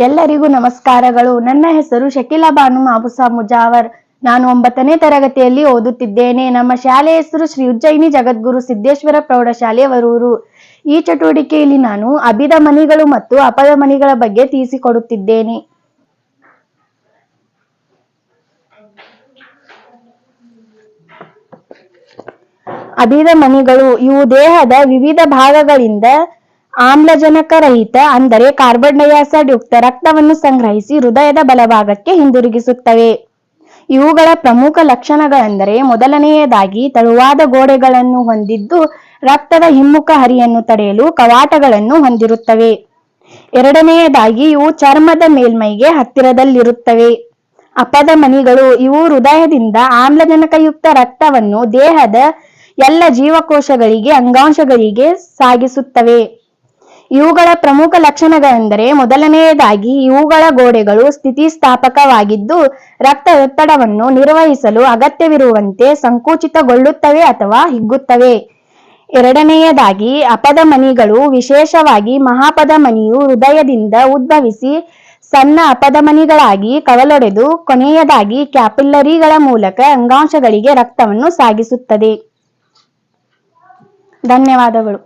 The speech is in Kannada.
ಎಲ್ಲರಿಗೂ ನಮಸ್ಕಾರಗಳು. ನನ್ನ ಹೆಸರು ಶಕೀಲಾ ಬಾನು ಮಾಬುಸಾ ಮುಜಾವರ್. ನಾನು 9ನೇ ತರಗತಿಯಲ್ಲಿ ಓದುತ್ತಿದ್ದೇನೆ. ನಮ್ಮ ಶಾಲೆಯ ಹೆಸರು ಶ್ರೀ ಉಜ್ಜಯಿನಿ ಜಗದ್ಗುರು ಸಿದ್ದೇಶ್ವರ ಪ್ರೌಢಶಾಲೆ ವರೂರು. ಈ ಚಟುವಟಿಕೆಯಲ್ಲಿ ನಾನು ಅಭಿದ ಮನಿಗಳು ಮತ್ತು ಅಪದ ಮನಿಗಳ ಬಗ್ಗೆ ತಿಳಿಸಿಕೊಡುತ್ತಿದ್ದೇನೆ. ಅಭಿದ ಮನಿಗಳು ಇವು ದೇಹದ ವಿವಿಧ ಭಾಗಗಳಿಂದ ಆಮ್ಲಜನಕ ರಹಿತ ಅಂದರೆ ಕಾರ್ಬನ್ ಡೈಆಕ್ಸೈಡ್ ಯುಕ್ತ ರಕ್ತವನ್ನು ಸಂಗ್ರಹಿಸಿ ಹೃದಯದ ಬಲಭಾಗಕ್ಕೆ ಹಿಂದಿರುಗಿಸುತ್ತವೆ. ಇವುಗಳ ಪ್ರಮುಖ ಲಕ್ಷಣಗಳೆಂದರೆ ಮೊದಲನೆಯದಾಗಿ ತೆಳುವಾದ ಗೋಡೆಗಳನ್ನು ಹೊಂದಿದ್ದು ರಕ್ತದ ಹಿಮ್ಮುಖ ಹರಿಯನ್ನು ತಡೆಯಲು ಕವಾಟಗಳನ್ನು ಹೊಂದಿರುತ್ತವೆ. ಎರಡನೆಯದಾಗಿ ಇವು ಚರ್ಮದ ಮೇಲ್ಮೈಗೆ ಹತ್ತಿರದಲ್ಲಿರುತ್ತವೆ. ಅಪದ ಮನಿಗಳು ಇವು ಹೃದಯದಿಂದ ಆಮ್ಲಜನಕಯುಕ್ತ ರಕ್ತವನ್ನು ದೇಹದ ಎಲ್ಲ ಜೀವಕೋಶಗಳಿಗೆ ಅಂಗಾಂಶಗಳಿಗೆ ಸಾಗಿಸುತ್ತವೆ. ಇವುಗಳ ಪ್ರಮುಖ ಲಕ್ಷಣಗಳೆಂದರೆ ಮೊದಲನೆಯದಾಗಿ ಇವುಗಳ ಗೋಡೆಗಳು ಸ್ಥಿತಿಸ್ಥಾಪಕವಾಗಿದ್ದು ರಕ್ತದೊತ್ತಡವನ್ನು ನಿರ್ವಹಿಸಲು ಅಗತ್ಯವಿರುವಂತೆ ಸಂಕುಚಿತಗೊಳ್ಳುತ್ತವೆ ಅಥವಾ ಹಿಗ್ಗುತ್ತವೆ. ಎರಡನೆಯದಾಗಿ ಅಪದ ಮನಿಗಳು ವಿಶೇಷವಾಗಿ ಮಹಾಪದ ಮನಿಯು ಹೃದಯದಿಂದ ಉದ್ಭವಿಸಿ ಸಣ್ಣ ಅಪಧಮನಿಗಳಾಗಿ ಕವಲೊಡೆದು ಕೊನೆಯದಾಗಿ ಕ್ಯಾಪಿಲ್ಲರಿಗಳ ಮೂಲಕ ಅಂಗಾಂಶಗಳಿಗೆ ರಕ್ತವನ್ನು ಸಾಗಿಸುತ್ತದೆ. ಧನ್ಯವಾದಗಳು.